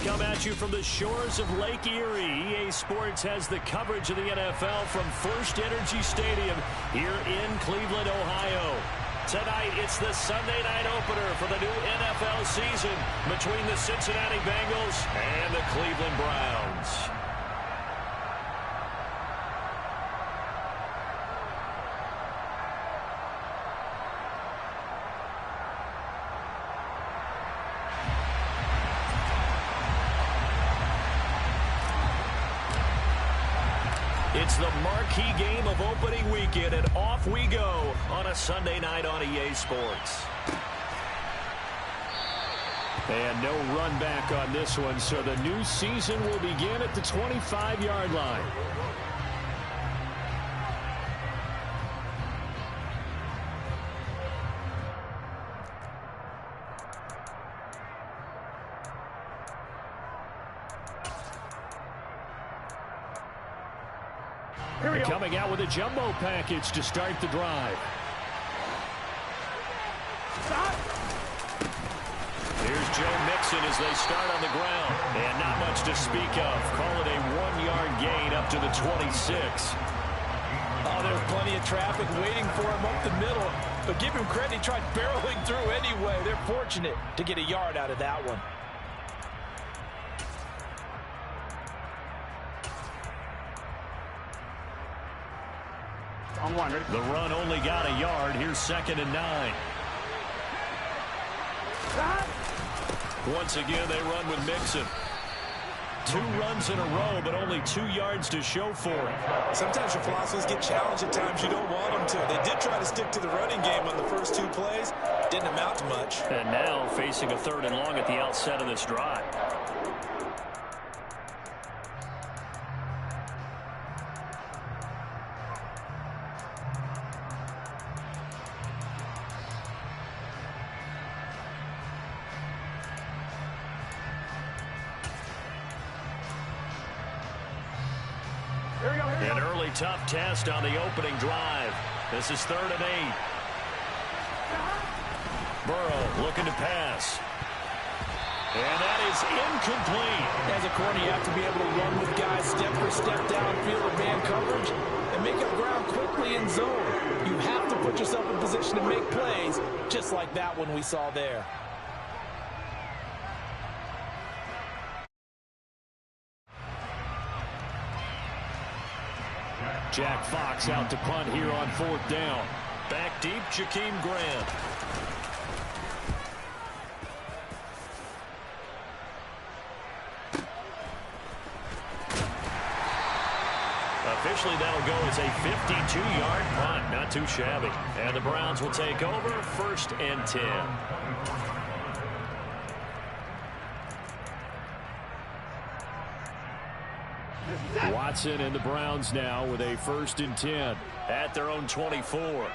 come at you from the shores of Lake Erie. EA Sports has the coverage of the NFL from First Energy Stadium here in Cleveland, Ohio. Tonight, it's the Sunday night opener for the new NFL season between the Cincinnati Bengals and the Cleveland Browns. It's the marquee game of opening weekend, and off we go on a Sunday night on EA Sports. And no run back on this one, so the new season will begin at the 25-yard line. Coming out with a jumbo package to start the drive. Here's Joe Mixon as they start on the ground. And not much to speak of. Call it a 1-yard gain up to the 26. Oh, there's plenty of traffic waiting for him up the middle. But give him credit, he tried barreling through anyway. They're fortunate to get a yard out of that one. The run only got a yard. Here's 2nd and 9. Once again, they run with Mixon. 2 runs in a row, but only 2 yards to show for it. Sometimes your philosophies get challenged at times you don't want them to. They did try to stick to the running game on the first 2 plays. Didn't amount to much. And now facing a 3rd and long at the outset of this drive. An early tough test on the opening drive. This is 3rd and 8. Burrow looking to pass. And that is incomplete. As a corner, you have to be able to run with guys step for step downfield or man coverage and make up ground quickly in zone. You have to put yourself in position to make plays, just like that one we saw there. Jack Fox out to punt here on 4th down. Back deep, Jakeem Grant. Officially, that'll go as a 52-yard punt. Not too shabby. And the Browns will take over 1st and 10. Watson and the Browns now with a 1st and 10 at their own 24.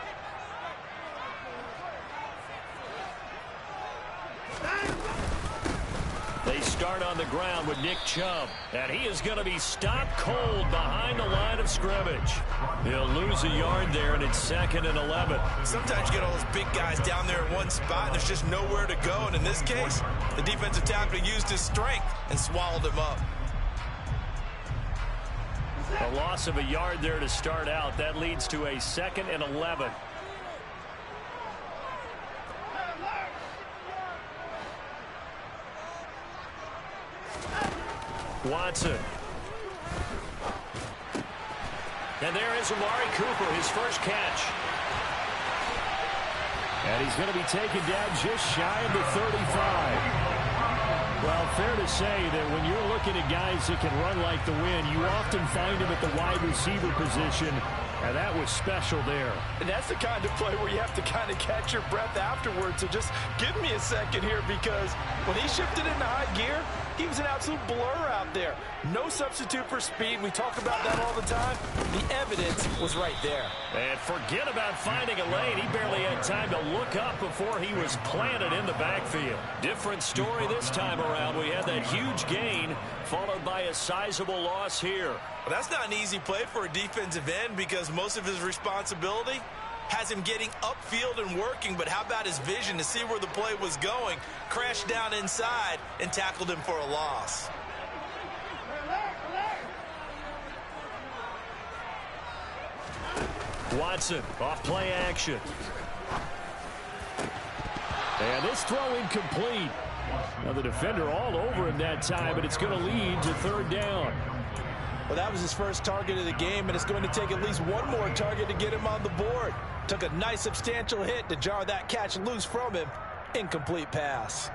They start on the ground with Nick Chubb, and he is going to be stopped cold behind the line of scrimmage. He'll lose a yard there, and it's 2nd and 11. Sometimes you get all those big guys down there in one spot, and there's just nowhere to go. And in this case, the defensive tackle used his strength and swallowed him up. A loss of a yard there to start out. That leads to a 2nd and 11. Watson. And there is Amari Cooper, his first catch. And he's going to be taken down just shy of the 35. Well, fair to say that when you're looking at guys that can run like the wind, you often find them at the wide receiver position, and that was special there. And that's the kind of play where you have to kind of catch your breath afterwards. So just give me a second here, because when he shifted into high gear, he was an absolute blur out there. No substitute for speed. We talk about that all the time. The evidence was right there. And forget about finding a lane. He barely had time to look up before he was planted in the backfield. Different story this time around. We had that huge gain followed by a sizable loss here. Well, that's not an easy play for a defensive end, because most of his responsibility has him getting upfield and working, but how about his vision to see where the play was going? Crashed down inside and tackled him for a loss. Watson off play action. And this throw incomplete. Now the defender all over him that time, but it's going to lead to third down. Well, that was his first target of the game, and it's going to take at least one more target to get him on the board. Took a nice substantial hit to jar that catch loose from him. Incomplete pass.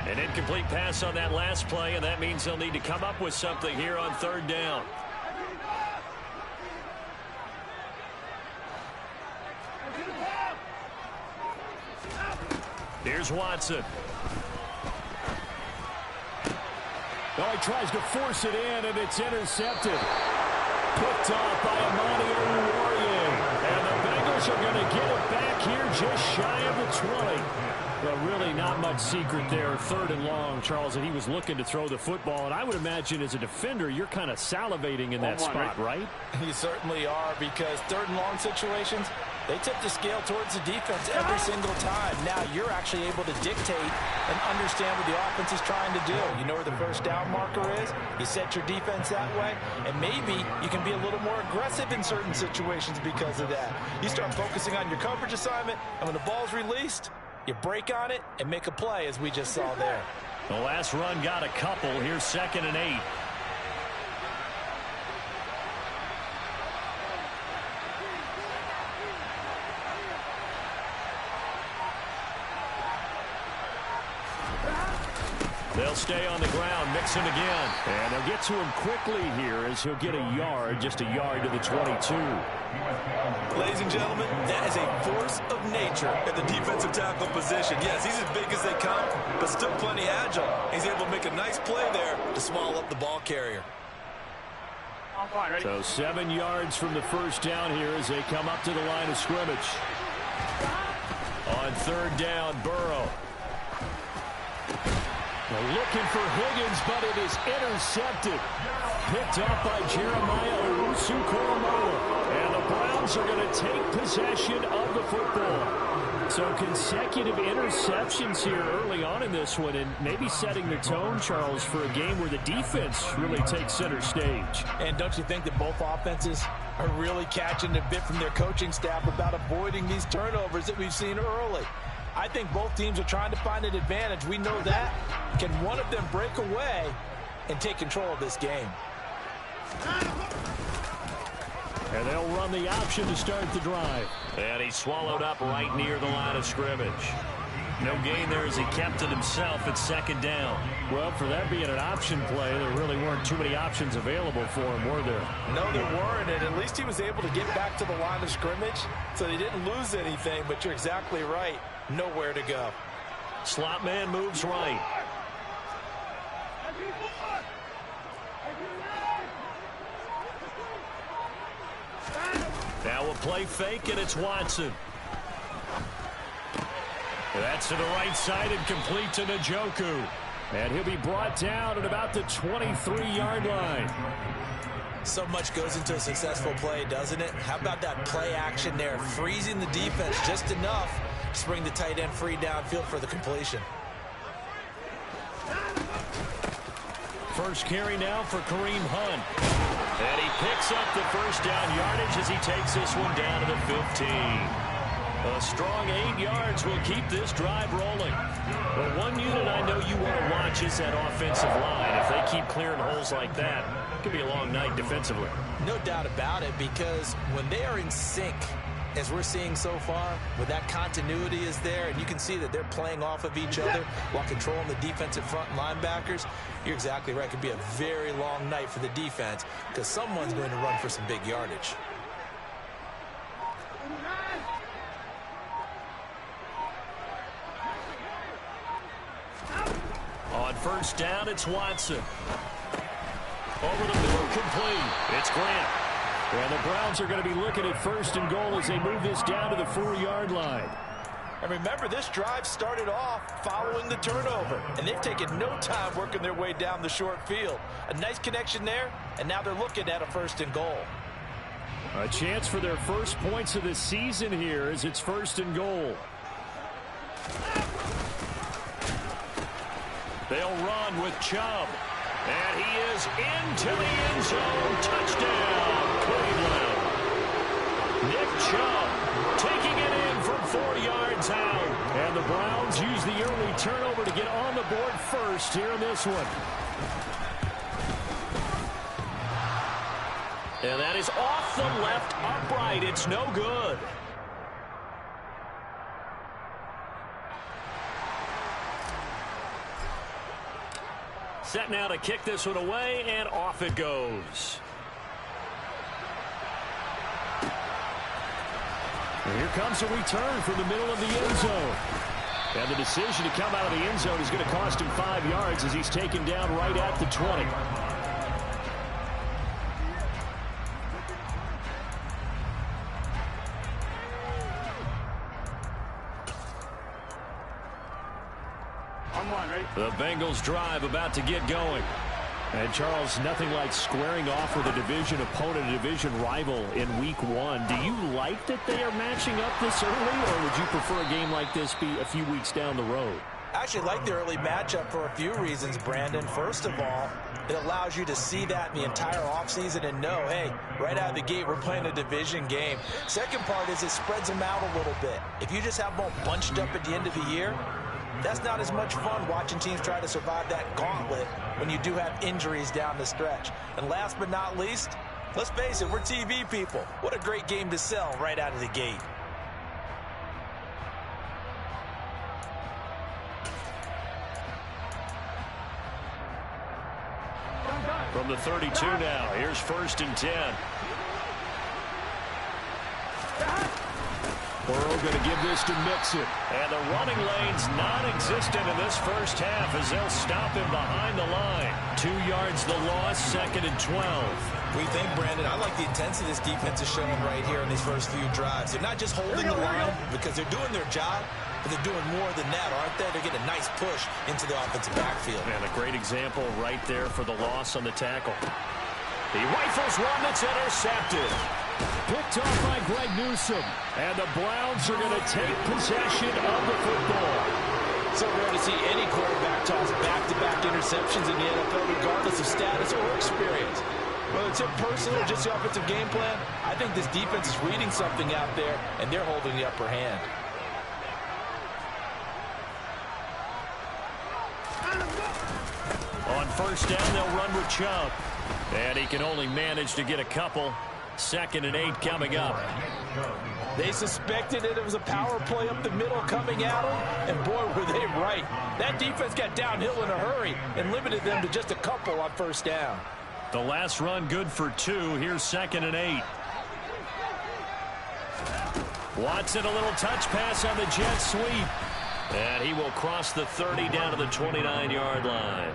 An incomplete pass on that last play, and that means they'll need to come up with something here on third down. Here's Watson. Oh, he tries to force it in, and it's intercepted. Picked off by Amani Oruwariye. And the Bengals are going to get it back here just shy of the 20. Well, really not much secret there. Third and long, Charles, and he was looking to throw the football. And I would imagine as a defender, you're kind of salivating in that spot, right? You certainly are, because third and long situations, they tip the scale towards the defense every single time. Now you're actually able to dictate and understand what the offense is trying to do. You know where the first down marker is. You set your defense that way, and maybe you can be a little more aggressive in certain situations because of that. You start focusing on your coverage assignment, and when the ball's released, you break on it and make a play, as we just saw there. The last run got a couple. Here's 2nd and 8. They'll stay on the ground, mix him again. And they'll get to him quickly here as he'll get a yard, just a yard to the 22. Ladies and gentlemen, that is a force of nature at the defensive tackle position. Yes, he's as big as they come, but still plenty agile. He's able to make a nice play there to swallow up the ball carrier. So 7 yards from the first down here as they come up to the line of scrimmage. On third down, Burrow. They're looking for Higgins, but it is intercepted. Picked up by Jeremiah Owusu-Koramoah. And the Browns are going to take possession of the football. So consecutive interceptions here early on in this one, and maybe setting the tone, Charles, for a game where the defense really takes center stage. And don't you think that both offenses are really catching a bit from their coaching staff about avoiding these turnovers that we've seen early? I think both teams are trying to find an advantage. We know that. Can one of them break away and take control of this game? And they'll run the option to start the drive. And he swallowed up right near the line of scrimmage. No gain there as he kept it himself at 2nd down. Well, for that being an option play, there really weren't too many options available for him, were there? No, there weren't, and at least he was able to get back to the line of scrimmage, so he didn't lose anything, but you're exactly right. Nowhere to go. Slot man moves right. Now a play fake, and it's Watson. That's to the right side and complete to Njoku. And he'll be brought down at about the 23-yard line. So much goes into a successful play, doesn't it? How about that play action there? Freezing the defense just enough to bring the tight end free downfield for the completion. First carry now for Kareem Hunt. And he picks up the first down yardage as he takes this one down to the 15. A strong 8 yards will keep this drive rolling. But one unit I know you want to watch is that offensive line. If they keep clearing holes like that, it could be a long night defensively. No doubt about it, because when they are in sync, as we're seeing so far, when that continuity is there, and you can see that they're playing off of each other while controlling the defensive front linebackers, you're exactly right. It could be a very long night for the defense because someone's going to run for some big yardage. On first down, it's Watson. Over the middle, complete. It's Grant. And the Browns are going to be looking at 1st and goal as they move this down to the 4-yard line. And remember, this drive started off following the turnover, and they've taken no time working their way down the short field. A nice connection there, and now they're looking at a 1st and goal. A chance for their first points of the season here as it's 1st and goal. They'll run with Chubb. And he is into the end zone. Touchdown, Cleveland. Nick Chubb taking it in from 4 yards out. And the Browns use the early turnover to get on the board first here in this one. And that is off the left upright. It's no good. Set now to kick this one away, and off it goes. And here comes a return from the middle of the end zone. And the decision to come out of the end zone is going to cost him 5 yards as he's taken down right at the 20. The Bengals drive about to get going. And Charles, nothing like squaring off with a division opponent, a division rival in week 1. Do you like that they are matching up this early, or would you prefer a game like this be a few weeks down the road? I actually like the early matchup for a few reasons, Brandon. First of all, it allows you to see that in the entire offseason and know, hey, right out of the gate, we're playing a division game. Second part is it spreads them out a little bit. If you just have them all bunched up at the end of the year, that's not as much fun watching teams try to survive that gauntlet when you do have injuries down the stretch. And last but not least, let's face it, we're TV people. What a great game to sell right out of the gate. From the 32 now, here's 1st and 10. Burrow going to give this to Mixon. And the running lane's non-existent in this first half as they'll stop him behind the line. 2 yards the loss, 2nd and 12. We think, Brandon, I like the intensity this defense is showing right here in these first few drives. They're not just holding the line because they're doing their job, but they're doing more than that, aren't they? They're getting a nice push into the offensive backfield. And a great example right there for the loss on the tackle. He rifles one that's intercepted. Picked off by Greg Newsome. And the Browns are going to take possession of the football. So rare to see any quarterback toss back-to-back interceptions in the NFL, regardless of status or experience. Whether it's him personally or just the offensive game plan, I think this defense is reading something out there, and they're holding the upper hand. On 1st down, they'll run with Chubb. And he can only manage to get a couple. 2nd and 8 coming up. They suspected that it was a power play up the middle coming at them, and boy, were they right. That defense got downhill in a hurry and limited them to just a couple on 1st down. The last run good for 2. Here's 2nd and 8. Watson, a little touch pass on the jet sweep. And he will cross the 30 down to the 29-yard line.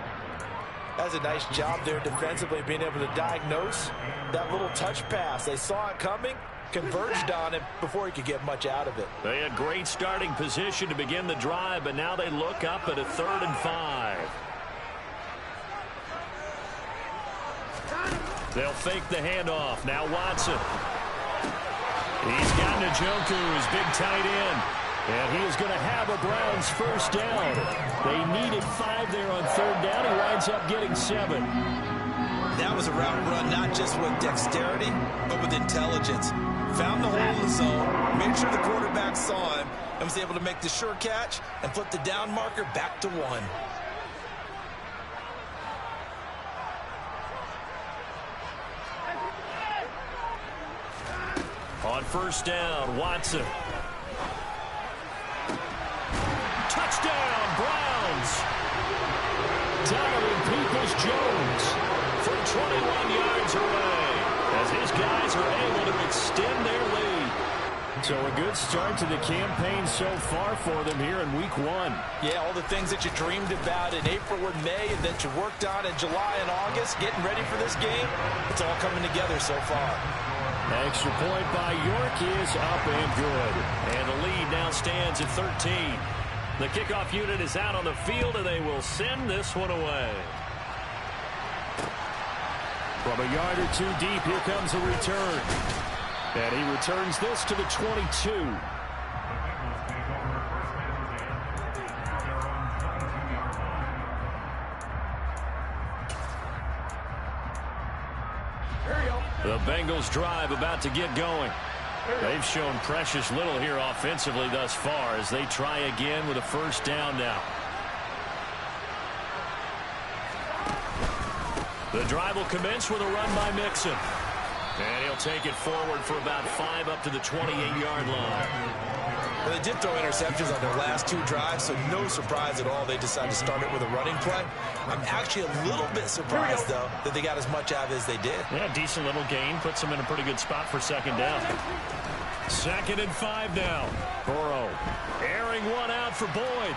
That's a nice job there defensively, being able to diagnose that little touch pass. They saw it coming, converged on it before he could get much out of it. They had great starting position to begin the drive, but now they look up at a 3rd and 5. They'll fake the handoff. Now Watson. He's got Njoku, his big tight end. And he is going to have a Browns 1st down. They needed 5 there on 3rd down. He winds up getting 7. That was a route run, not just with dexterity, but with intelligence. Found the hole in the zone, made sure the quarterback saw him, and was able to make the sure catch and flip the down marker back to 1. On 1st down, Watson. Touchdown, Browns. Donovan Peoples-Jones from 21 yards away as his guys are able to extend their lead. So a good start to the campaign so far for them here in week 1. Yeah, all the things that you dreamed about in April and May and that you worked on in July and August, getting ready for this game, it's all coming together so far. Extra point by York is up and good. And the lead now stands at 13. The kickoff unit is out on the field, and they will send this one away. From a yard or two deep, here comes a return. And he returns this to the 22. The Bengals drive about to get going. They've shown precious little here offensively thus far as they try again with a first down now. The drive will commence with a run by Mixon. And he'll take it forward for about 5 up to the 28-yard line. Well, they did throw interceptions on their last 2 drives, so no surprise at all they decided to start it with a running play. I'm actually a little bit surprised, though, that they got as much out of it as they did. Yeah, decent little gain. Puts them in a pretty good spot for second down. 2nd and 5 now. Burrow airing one out for Boyd.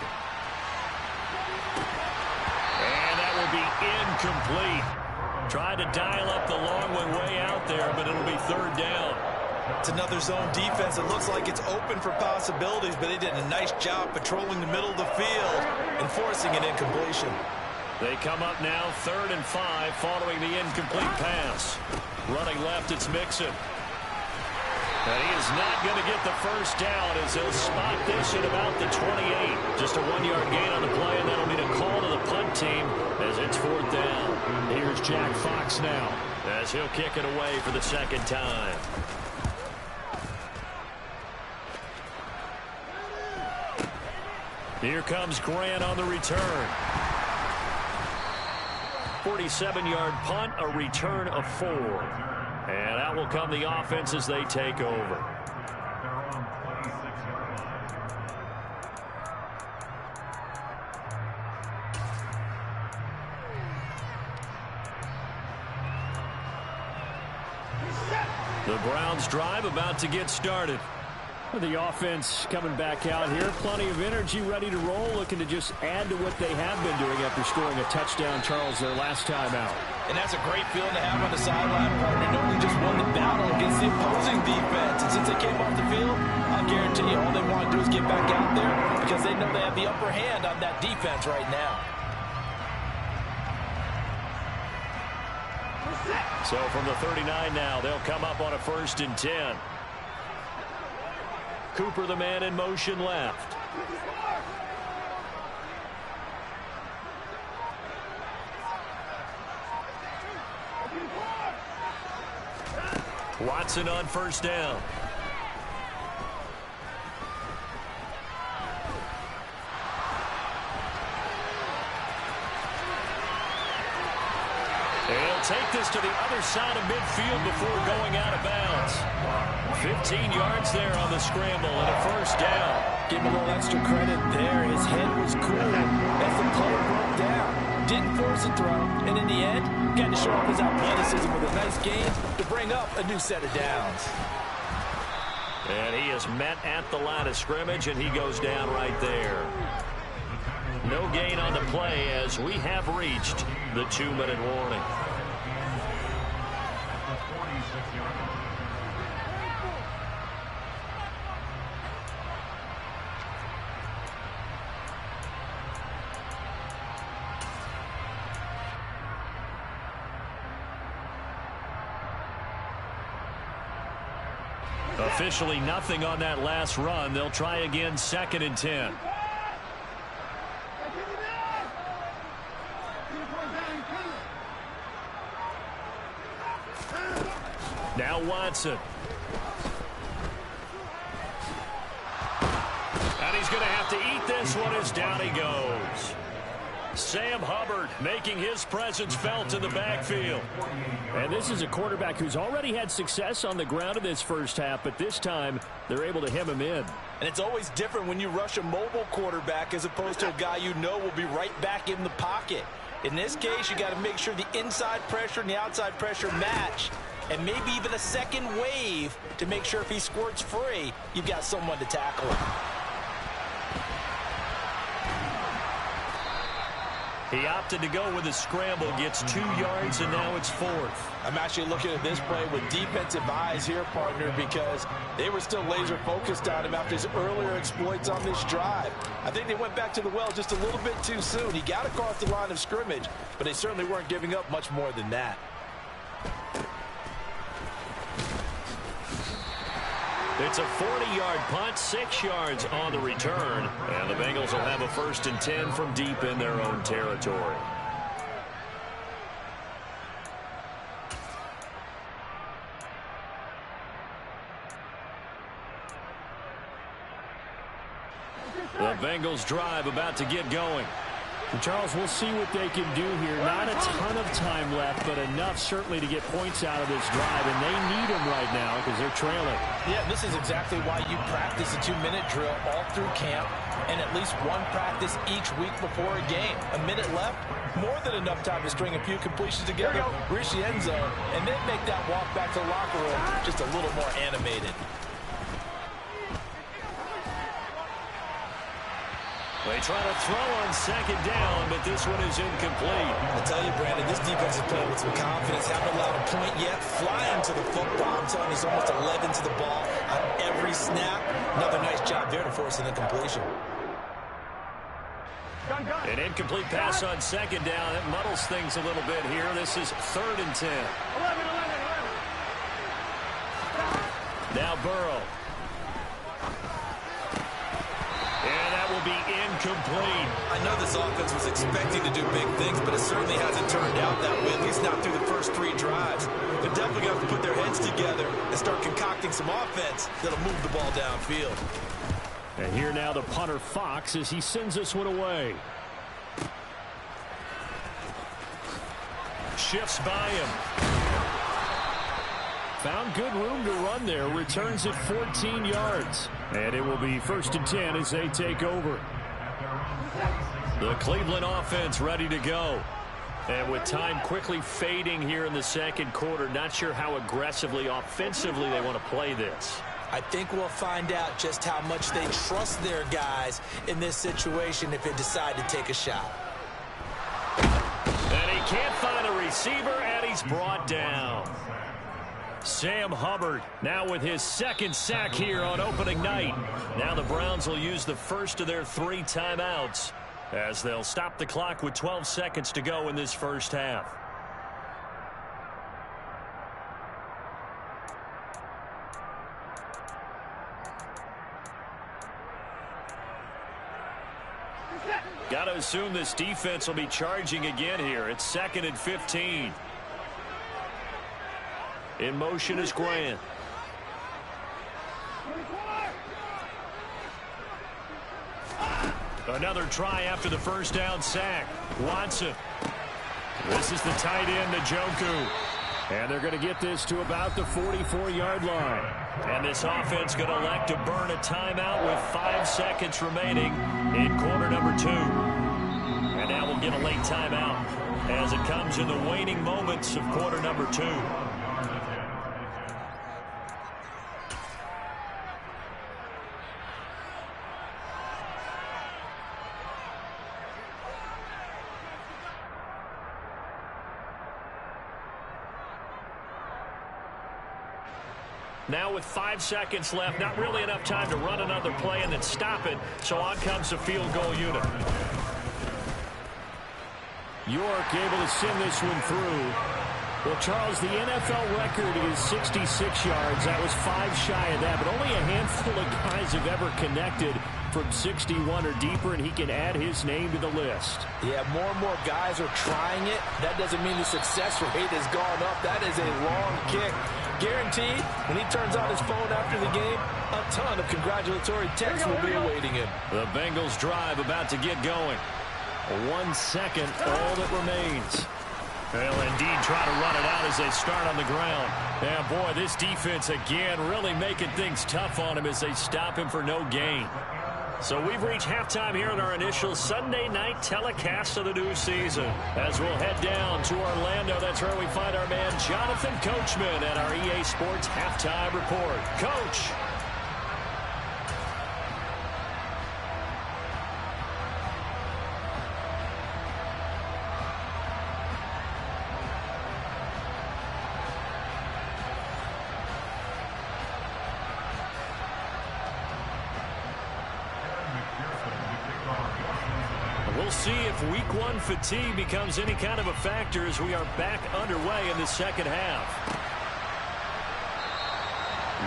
And that will be incomplete. Tried to dial up the long one way out there, but it'll be 3rd down. It's another zone defense. It looks like it's open for possibilities, but they did a nice job patrolling the middle of the field and forcing an incompletion. They come up now 3rd and 5 following the incomplete pass. Running left, it's Mixon. And he is not going to get the first down as he'll spot this at about the 28. Just a 1-yard gain on the play, and that'll be the call to the punt team as it's 4th down. Here's Jack Fox now as he'll kick it away for the 2nd time. Here comes Grant on the return. 47-yard punt, a return of 4. And out will come the offense as they take over. The Browns drive about to get started. The offense coming back out here. Plenty of energy, ready to roll, looking to just add to what they have been doing after scoring a touchdown, Charles, their last time out. And that's a great feeling to have on the sideline, partner, knowing just won the battle against the opposing defense. And since they came off the field, I'll guarantee you all they want to do is get back out there because they know they have the upper hand on that defense right now. So from the 39 now, they'll come up on a 1st and 10. Cooper, the man in motion left. Watson on 1st down. He'll take this to the other side of midfield before going out of bounds. 15 yards there on the scramble and a 1st down. Give him a little extra credit there. His head was cool as the play broke down. Didn't force a throw, and in the end, got to show off his athleticism with a nice gain to bring up a new set of downs. And he is met at the line of scrimmage, and he goes down right there. No gain on the play as we have reached the 2-minute warning. Officially nothing on that last run. They'll try again 2nd and 10. Now Watson. And he's going to have to eat this one as down he goes. Sam Hubbard making his presence felt in the backfield. And this is a quarterback who's already had success on the ground in this first half, but this time they're able to hem him in. And it's always different when you rush a mobile quarterback as opposed to a guy you know will be right back in the pocket. In this case, you got to make sure the inside pressure and the outside pressure match, and maybe even a second wave to make sure if he squirts free, you've got someone to tackle him. He opted to go with a scramble, gets 2 yards, and now it's 4th. I'm actually looking at this play with defensive eyes here, partner, because they were still laser focused on him after his earlier exploits on this drive. I think they went back to the well just a little bit too soon. He got across the line of scrimmage, but they certainly weren't giving up much more than that. It's a 40-yard punt, 6 yards on the return, and the Bengals will have a 1st and 10 from deep in their own territory. The Bengals drive about to get going. Charles, we'll see what they can do here. Not a ton of time left, but enough certainly to get points out of this drive, and they need them right now because they're trailing. Yeah, this is exactly why you practice a 2-minute drill all through camp and at least one practice each week before a game. A minute left, more than enough time to string a few completions together, reach the end zone, and then make that walk back to the locker room just a little more animated. They try to throw on 2nd down, but this one is incomplete. I tell you, Brandon, this defense is playing with some confidence. Haven't allowed a point yet. Flying to the football. I'm telling you, he's almost 11 to the ball on every snap. Another nice job there to force an incompletion. An incomplete pass on 2nd down. It muddles things a little bit here. This is 3rd and 10. Now Burrow. And that will be incomplete. I know this offense was expecting to do big things, but it certainly hasn't turned out that way, at least not through the first 3 drives. They're definitely going to have to put their heads together and start concocting some offense that'll move the ball downfield. And here now the punter Fox as he sends this one away. Shifts by him. Found good room to run there. Returns it 14 yards. And it will be 1st and 10 as they take over. The Cleveland offense ready to go. And with time quickly fading here in the 2nd quarter, not sure how aggressively, offensively they want to play this. I think we'll find out just how much they trust their guys in this situation if they decide to take a shot. And he can't find a receiver, and he's brought down. Sam Hubbard now with his 2nd sack here on opening night. Now the Browns will use the first of their 3 timeouts as they'll stop the clock with 12 seconds to go in this first half. Got to assume this defense will be charging again here. It's 2nd and 15. In motion is Grant. Another try after the first down sack. Watson. This is the tight end, Njoku. And they're going to get this to about the 44-yard line. And this offense going to elect to burn a timeout with 5 seconds remaining in quarter number 2. And now we'll get a late timeout as it comes in the waning moments of quarter number 2. Now with 5 seconds left, not really enough time to run another play and then stop it, so on comes the field goal unit. York able to send this one through. Well, Charles, the NFL record is 66 yards. That was 5 shy of that, but only a handful of guys have ever connected from 61 or deeper, and he can add his name to the list. Yeah, more and more guys are trying it. That doesn't mean the success rate has gone up. That is a long kick. Guaranteed, when he turns on his phone after the game, a ton of congratulatory texts will be awaiting him. The Bengals drive about to get going. 1 second, all that remains. They'll indeed try to run it out as they start on the ground. And boy, this defense again really making things tough on him as they stop him for no gain. So we've reached halftime here in our initial Sunday night telecast of the new season. As we'll head down to Orlando, that's where we find our man Jonathan Coachman at our EA Sports Halftime Report. Coach. see if week 1 fatigue becomes any kind of a factor as we are back underway in the second half.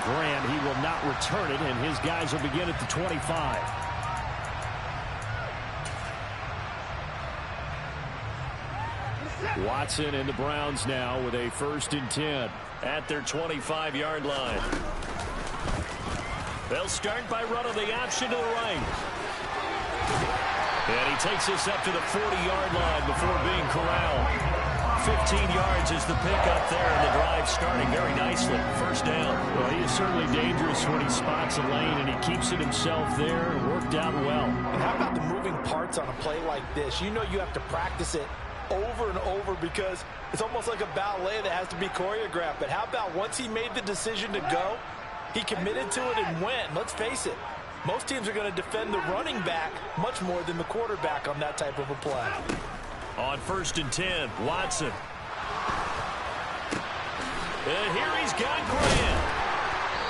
Graham, he will not return it, and his guys will begin at the 25. Watson and the Browns now with a 1st and 10 at their 25-yard line. They'll start by running the option to the right. And he takes us up to the 40-yard line before being corralled. 15 yards is the pickup there, and the drive starting very nicely. 1st down. Well, he is certainly dangerous when he spots a lane, and he keeps it himself there and worked out well. And how about the moving parts on a play like this? You know you have to practice it over and over because it's almost like a ballet that has to be choreographed. But how about once he made the decision to go, he committed to it and went. Let's face it, most teams are going to defend the running back much more than the quarterback on that type of a play. On 1st and 10, Watson. And here he's got Graham.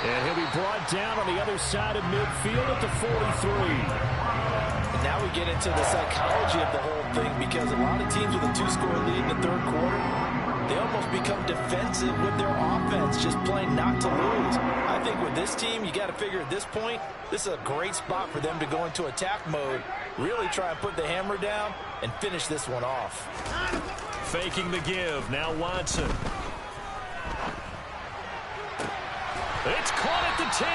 And he'll be brought down on the other side of midfield at the 43. And now we get into the psychology of the whole thing because a lot of teams with a 2-score lead in the 3rd quarter, they almost become defensive with their offense, just playing not to lose. I think with this team, you got to figure at this point, this is a great spot for them to go into attack mode, really try and put the hammer down and finish this one off. Faking the give. Now Watson. It's caught at the 10.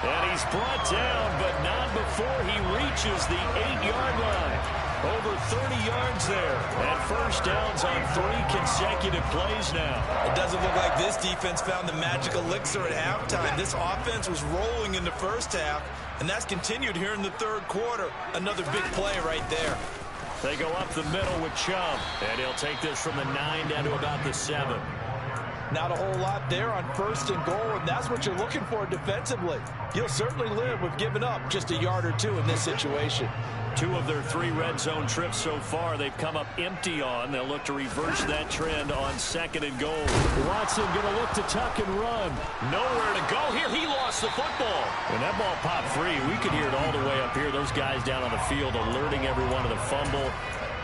And he's brought down, but not before he reaches the 8-yard line. Over 30 yards there. And 1st downs on 3 consecutive plays now. It doesn't look like this defense found the magic elixir at halftime. This offense was rolling in the 1st half, and that's continued here in the 3rd quarter. Another big play right there. They go up the middle with Chubb, and he'll take this from the 9 down to about the 7. Not a whole lot there on 1st and goal, and that's what you're looking for defensively. You'll certainly live with giving up just a yard or 2 in this situation. 2 of their 3 red zone trips so far they've come up empty on. They'll look to reverse that trend on 2nd and goal. Watson going to look to tuck and run. Nowhere to go here. He lost the football. When that ball popped free, we could hear it all the way up here. Those guys down on the field alerting everyone to the fumble.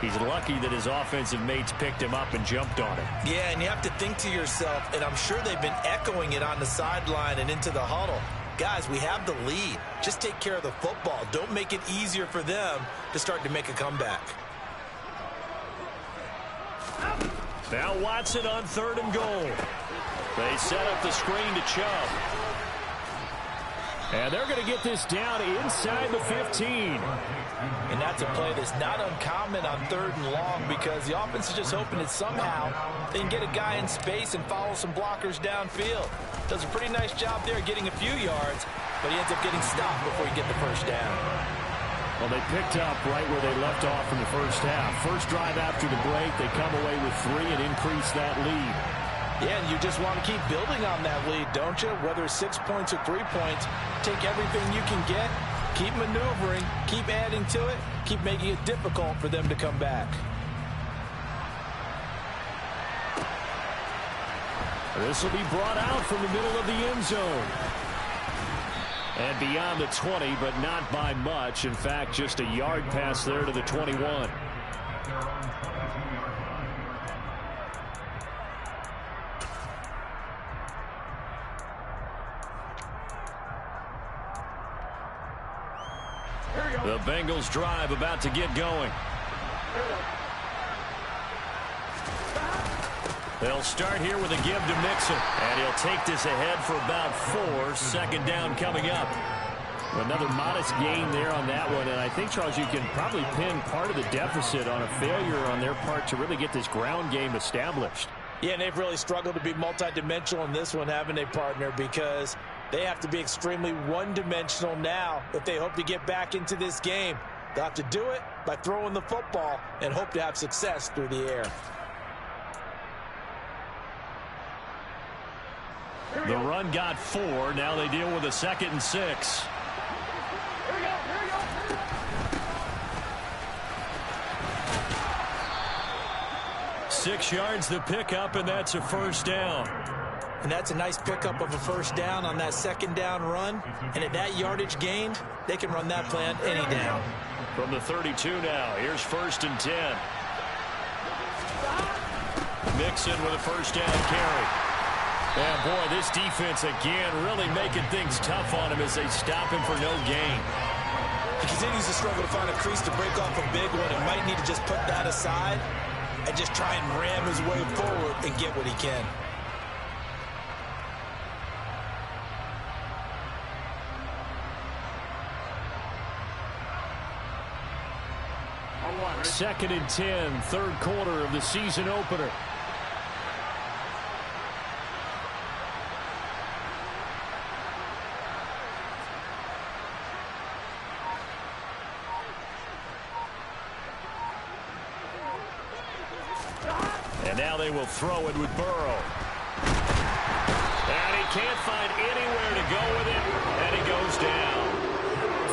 He's lucky that his offensive mates picked him up and jumped on it. Yeah, and you have to think to yourself, and I'm sure they've been echoing it on the sideline and into the huddle. Guys, we have the lead. Just take care of the football. Don't make it easier for them to start to make a comeback. Now Watson on 3rd and goal. They set up the screen to Chubb. And they're going to get this down inside the 15. And that's a play that's not uncommon on 3rd and long because the offense is just hoping that somehow they can get a guy in space and follow some blockers downfield. Does a pretty nice job there getting a few yards, but he ends up getting stopped before he gets the 1st down. Well, they picked up right where they left off in the 1st half. First drive after the break, they come away with 3 and increase that lead. Yeah, and you just want to keep building on that lead, don't you? Whether it's 6 points or 3 points, take everything you can get, keep maneuvering, keep adding to it, keep making it difficult for them to come back. This will be brought out from the middle of the end zone. And beyond the 20, but not by much. In fact, just a yard pass there to the 21. The Bengals drive about to get going. They'll start here with a give to Mixon. And he'll take this ahead for about 4. 2nd down coming up. Another modest gain there on that one. And I think, Charles, you can probably pin part of the deficit on a failure on their part to really get this ground game established. Yeah, and they've really struggled to be multidimensional in this one, haven't they, partner? Because they have to be extremely one-dimensional now if they hope to get back into this game. They'll have to do it by throwing the football and hope to have success through the air. The run got 4. Now they deal with a 2nd and 6. 6 yards the pickup, and that's a 1st down. And that's a nice pickup of a first down on that second down run. And at that yardage gained, they can run that play on any down. From the 32 now, here's 1st and 10. Mixon with a first down carry. And boy, this defense again really making things tough on him as they stop him for no gain. He continues to struggle to find a crease to break off a big one and might need to just put that aside and just try and ram his way forward and get what he can. Second and 10, third quarter of the season opener. And now they will throw it with Burrow. And he can't find anywhere to go with it, and he goes down.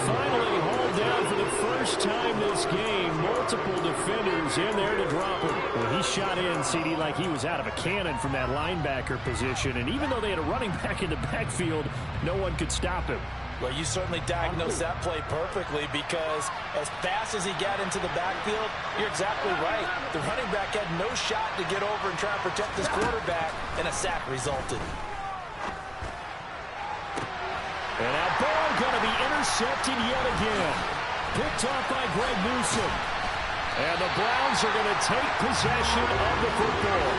Finally hauled down for the first time this game. Multiple defenders in there to drop him. Well, he shot in, CD, like he was out of a cannon from that linebacker position. And even though they had a running back in the backfield, no one could stop him. Well, you certainly diagnosed that play perfectly because as fast as he got into the backfield, you're exactly right. The running back had no shot to get over and try and protect his quarterback, and a sack resulted. And now Burrow going to be intercepted yet again. Picked off by Greg Newsome. And the Browns are going to take possession of the football.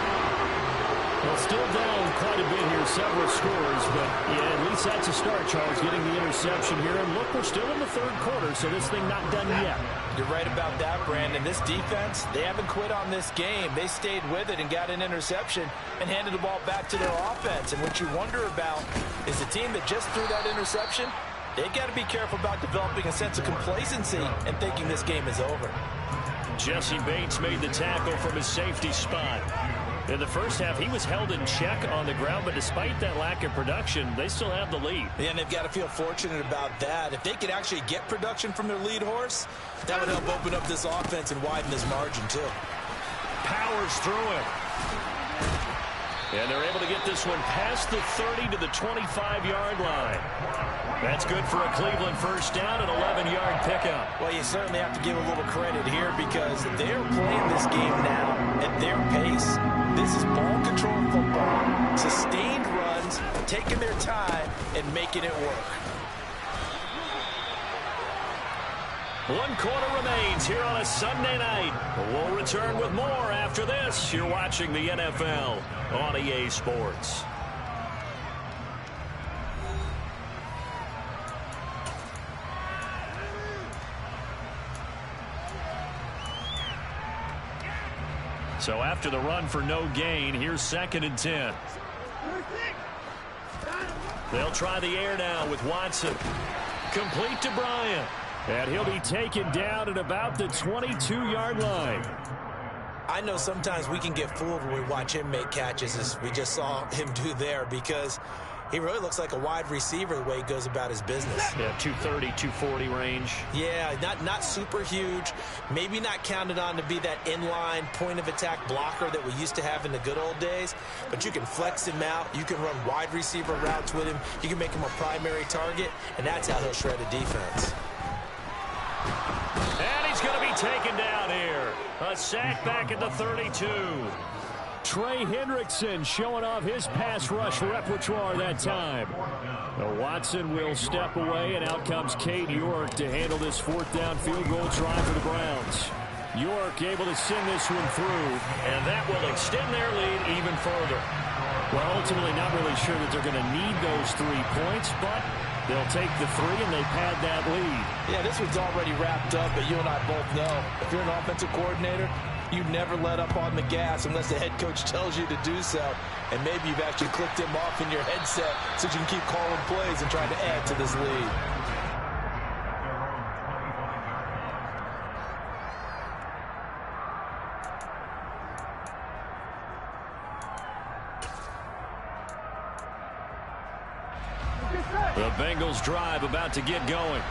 Well, still down quite a bit here, several scores, but yeah, at least that's a start, Charles, getting the interception here. And look, we're still in the third quarter, so this thing not done yet. You're right about that, Brandon. This defense, they haven't quit on this game. They stayed with it and got an interception and handed the ball back to their offense. And what you wonder about is the team that just threw that interception, they've got to be careful about developing a sense of complacency and thinking this game is over. Jesse Bates made the tackle from his safety spot. In the first half, he was held in check on the ground, but despite that lack of production, they still have the lead. Yeah, and they've got to feel fortunate about that. If they could actually get production from their lead horse, that would help open up this offense and widen this margin, too. Powers through it. And they're able to get this one past the 30 to the 25-yard line. That's good for a Cleveland first down, an 11-yard pickup. Well, you certainly have to give a little credit here because they're playing this game now at their pace. This is ball control football, sustained runs, taking their time and making it work. 1 quarter remains here on a Sunday night. We'll return with more after this. You're watching the NFL on EA Sports. So after the run for no gain, here's 2nd and 10. They'll try the air now with Watson. Complete to Bryant. And he'll be taken down at about the 22-yard line. I know sometimes we can get fooled when we watch him make catches, as we just saw him do there, because he really looks like a wide receiver the way he goes about his business. Yeah, 230, 240 range. Yeah, not super huge. Maybe not counted on to be that inline point-of-attack blocker that we used to have in the good old days. But you can flex him out. You can run wide receiver routes with him. You can make him a primary target, and that's how he'll shred a defense. And he's going to be taken down here. A sack back at the 32. Trey Hendrickson showing off his pass rush repertoire that time. Now Watson will step away, and out comes Cade York to handle this 4th down field goal try for the Browns. York able to send this one through, and that will extend their lead even further. Well, ultimately not really sure that they're going to need those 3 points, but they'll take the 3 and they pad that lead. Yeah, this one's already wrapped up, but you and I both know if you're an offensive coordinator, you never let up on the gas unless the head coach tells you to do so. And maybe you've actually clicked him off in your headset so you can keep calling plays and trying to add to this lead. The Bengals drive about to get going.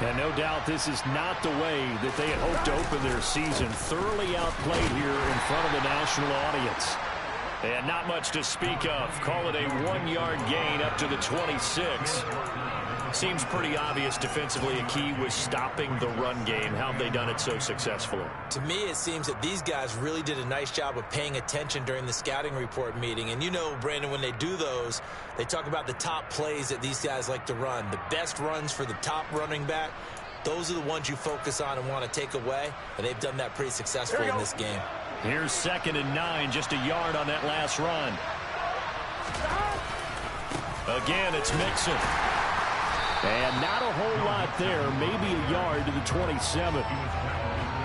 And no doubt this is not the way that they had hoped to open their season. Thoroughly outplayed here in front of the national audience. And not much to speak of. Call it a 1-yard gain up to the 26. Seems pretty obvious defensively a key was stopping the run game. How have they done it so successfully? To me, it seems that these guys really did a nice job of paying attention during the scouting report meeting. And you know, Brandon, when they do those, they talk about the top plays that these guys like to run. The best runs for the top running back, those are the ones you focus on and want to take away. And they've done that pretty successfully in this game. Here's 2nd and 9, just a yard on that last run. Again, it's Mixon. And not a whole lot there, maybe a yard to the 27.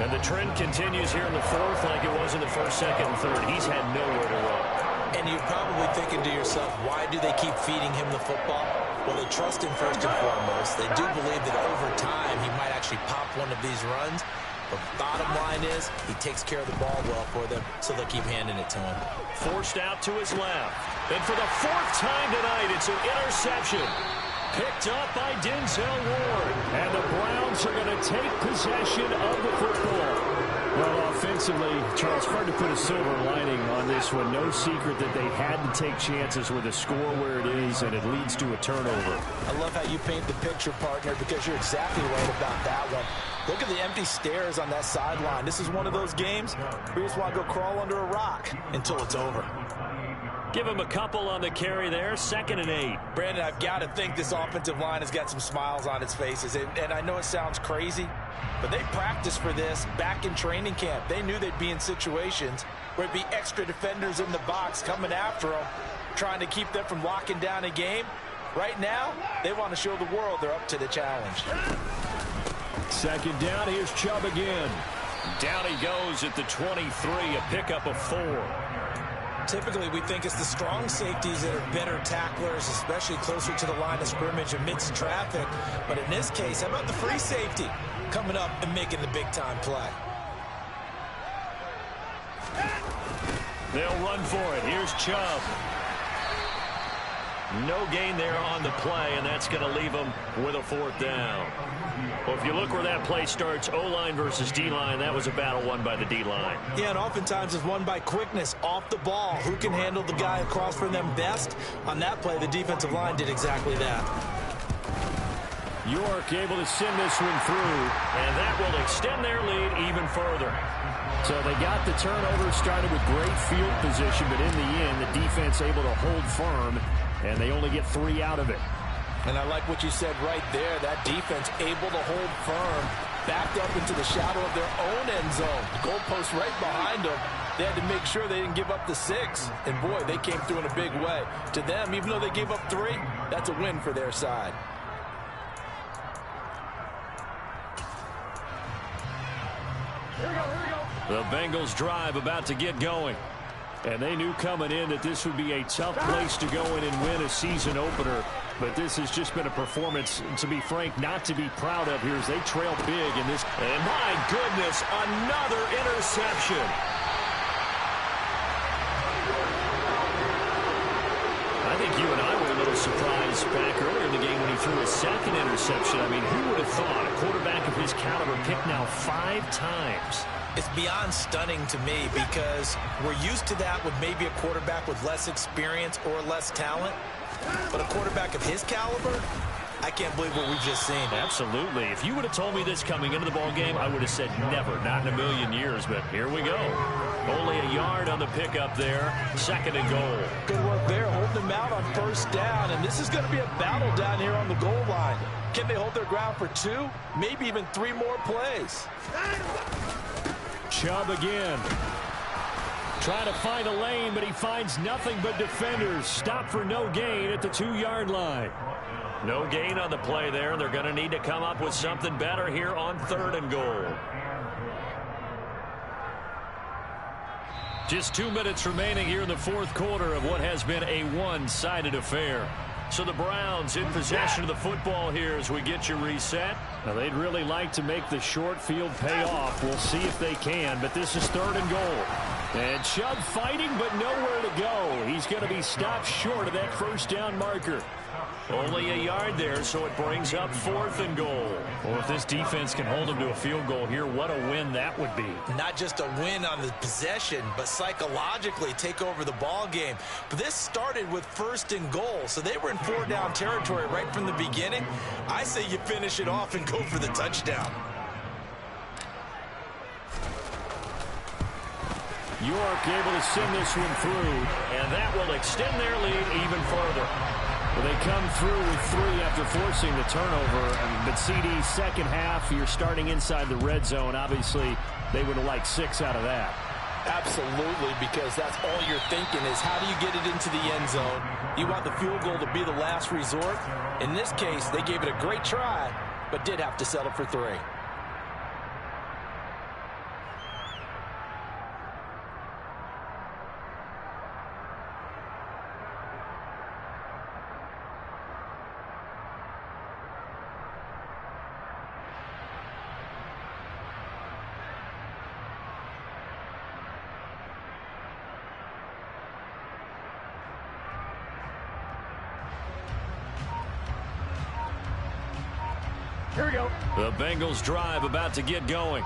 And the trend continues here in the 4th like it was in the 1st, 2nd, and 3rd. He's had nowhere to run. And you're probably thinking to yourself, why do they keep feeding him the football? Well, they trust him first and foremost. They do believe that over time he might actually pop one of these runs. But bottom line is he takes care of the ball well for them, so they'll keep handing it to him. Forced out to his left. And for the 4th time tonight, it's an interception. Picked up by Denzel Ward. And the Browns are going to take possession of the football. Well, offensively, Charles, hard to put a silver lining on this one. No secret that they had to take chances with a score where it is, and it leads to a turnover. I love how you paint the picture, partner, because you're exactly right about that one. Look at the empty stares on that sideline. This is one of those games where you just want to go crawl under a rock until it's over. Give him a couple on the carry there. 2nd and 8. Brandon, I've got to think this offensive line has got some smiles on its faces. And I know it sounds crazy, but they practiced for this back in training camp. They knew they'd be in situations where it'd be extra defenders in the box coming after them, trying to keep them from locking down a game. Right now, they want to show the world they're up to the challenge. 2nd down. Here's Chubb again. Down he goes at the 23, a pickup of 4. Typically, we think it's the strong safeties that are better tacklers, especially closer to the line of scrimmage amidst traffic. But in this case, how about the free safety coming up and making the big-time play? They'll run for it. Here's Chubb. No gain there on the play, and that's going to leave them with a 4th down. Well, if you look where that play starts, O-line versus D-line, that was a battle won by the D-line. Yeah, and oftentimes it's won by quickness off the ball. Who can handle the guy across from them best? On that play, the defensive line did exactly that. York able to send this one through, and that will extend their lead even further. So they got the turnover, started with great field position, but in the end, the defense able to hold firm, and they only get 3 out of it. And I like what you said right there. That defense able to hold firm, backed up into the shadow of their own end zone. The goalpost right behind them. They had to make sure they didn't give up the 6. And, boy, they came through in a big way. To them, even though they gave up 3, that's a win for their side. Here we go. The Bengals drive about to get going. And they knew coming in that this would be a tough place to go in and win a season opener. But this has just been a performance, to be frank, not to be proud of here as they trail big in this. And my goodness, another interception. I think you and I were a little surprised back earlier in the game when he threw his 2nd interception. I mean, who would have thought a quarterback of his caliber picked now 5 times? It's beyond stunning to me because we're used to that with maybe a quarterback with less experience or less talent. But a quarterback of his caliber, I can't believe what we've just seen. Absolutely. If you would have told me this coming into the ball game, I would have said never, not in a million years. But here we go. Only a yard on the pickup there. 2nd and goal. Good work there, holding them out on 1st down. And this is going to be a battle down here on the goal line. Can they hold their ground for 2, maybe even 3 more plays? Chubb again. Trying to find a lane, but he finds nothing but defenders. Stop for no gain at the 2-yard line. No gain on the play there, and they're going to need to come up with something better here on 3rd and goal. Just 2 minutes remaining here in the 4th quarter of what has been a one-sided affair. So the Browns in possession of the football here as we get you reset. Now they'd really like to make the short field pay off. We'll see if they can, but this is 3rd and goal. And Chubb fighting, but nowhere to go. He's going to be stopped short of that first down marker. Only a yard there, so it brings up 4th and goal. Well, if this defense can hold them to a field goal here, what a win that would be. Not just a win on the possession, but psychologically take over the ball game. But this started with 1st and goal, so they were in 4-down territory right from the beginning. I say you finish it off and go for the touchdown. York able to send this one through, and that will extend their lead even further. Well, they come through with 3 after forcing the turnover. But CD, second half, you're starting inside the red zone. Obviously, they would have liked 6 out of that. Absolutely, because that's all you're thinking is how do you get it into the end zone? You want the field goal to be the last resort. In this case, they gave it a great try, but did have to settle for 3. Here we go. The Bengals drive about to get going.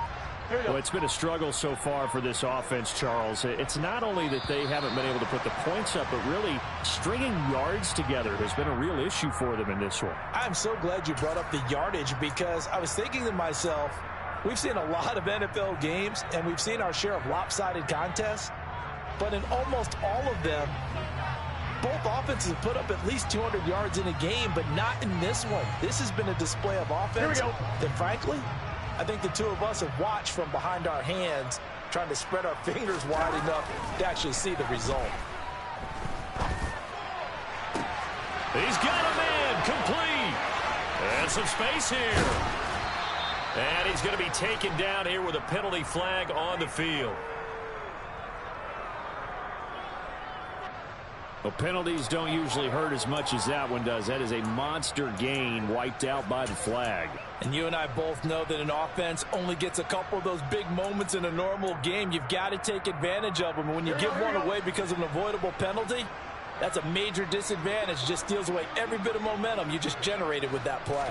Well, it's been a struggle so far for this offense, Charles. It's not only that they haven't been able to put the points up, but really stringing yards together has been a real issue for them in this one. I'm so glad you brought up the yardage because I was thinking to myself, we've seen a lot of NFL games and we've seen our share of lopsided contests, but in almost all of them, both offenses have put up at least 200 yards in a game, but not in this one. This has been a display of offense that, frankly, I think the two of us have watched from behind our hands, trying to spread our fingers wide enough to actually see the result. He's got a man complete. And some space here. And he's going to be taken down here with a penalty flag on the field. Well, penalties don't usually hurt as much as that one does. That is a monster gain wiped out by the flag. And you and I both know that an offense only gets a couple of those big moments in a normal game. You've got to take advantage of them. And when you give one away because of an avoidable penalty, that's a major disadvantage. Just steals away every bit of momentum you just generated with that play.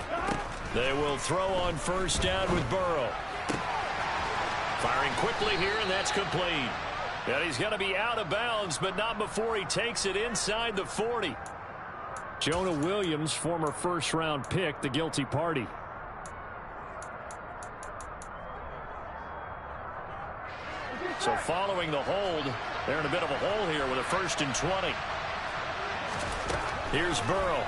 They will throw on first down with Burrow. Firing quickly here, and that's complete. And he's going to be out of bounds, but not before he takes it inside the 40. Jonah Williams, former first-round pick, the guilty party. So following the hold, they're in a bit of a hole here with a 1st and 20. Here's Burrow.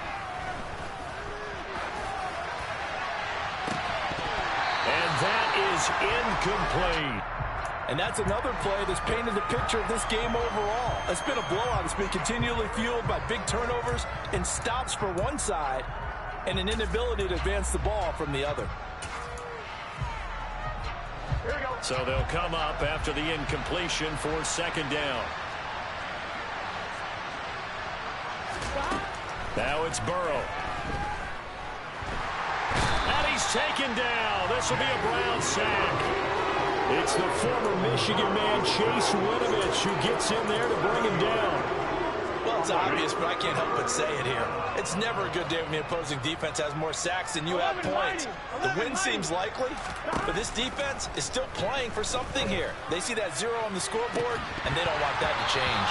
And that is incomplete. And that's another play that's painted the picture of this game overall. It's been a blowout. It's been continually fueled by big turnovers and stops for one side and an inability to advance the ball from the other. Here we go. So they'll come up after the incompletion for 2nd down. Now it's Burrow. And he's taken down. This will be a Brown sack. It's the former Michigan man, Chase Winovich, who gets in there to bring him down. Well, it's obvious, but I can't help but say it here. It's never a good day when the opposing defense has more sacks than you have points. The win seems likely, but this defense is still playing for something here. They see that 0 on the scoreboard, and they don't want that to change.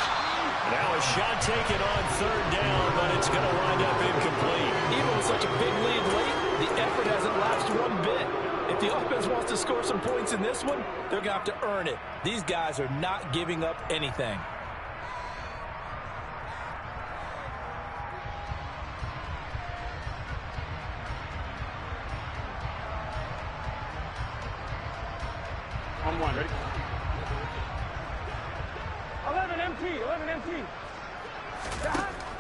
Now a shot taken on 3rd down, but it's going to wind up incomplete. Even with such a big lead late, the effort hasn't lapsed one bit. If the offense wants to score some points in this one, they're going to have to earn it. These guys are not giving up anything. On 1, ready? 11 empty, 11 empty.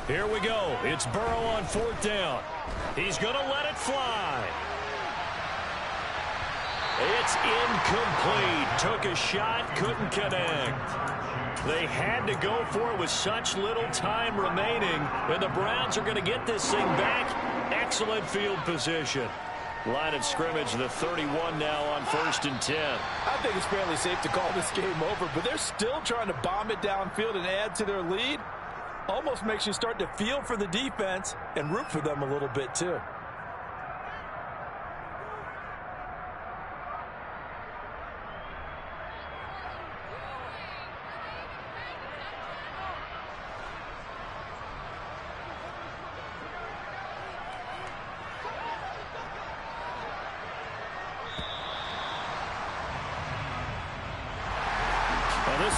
Here we go. It's Burrow on 4th down. He's going to let it fly. It's incomplete. Took a shot, couldn't connect. They had to go for it with such little time remaining, and the Browns are going to get this thing back. Excellent field position. Line of scrimmage, the 31 now on 1st and 10. I think it's fairly safe to call this game over, but they're still trying to bomb it downfield and add to their lead. Almost makes you start to feel for the defense and root for them a little bit too.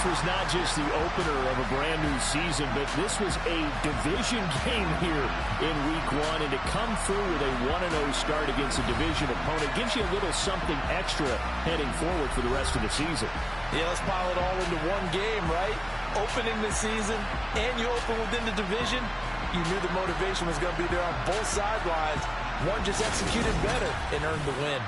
This was not just the opener of a brand new season, but this was a division game here in week 1. And to come through with a 1-0 start against a division opponent gives you a little something extra heading forward for the rest of the season. Yeah, let's pile it all into one game, right? Opening the season, and you open within the division. You knew the motivation was going to be there on both sidelines. One just executed better and earned the win.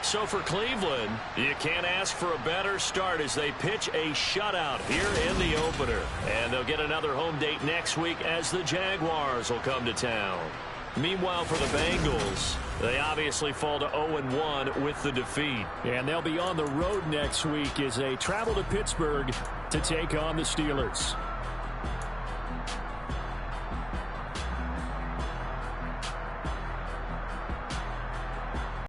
So for Cleveland, you can't ask for a better start as they pitch a shutout here in the opener. And they'll get another home date next week as the Jaguars will come to town. Meanwhile, for the Bengals, they obviously fall to 0-1 with the defeat. And they'll be on the road next week as they travel to Pittsburgh to take on the Steelers.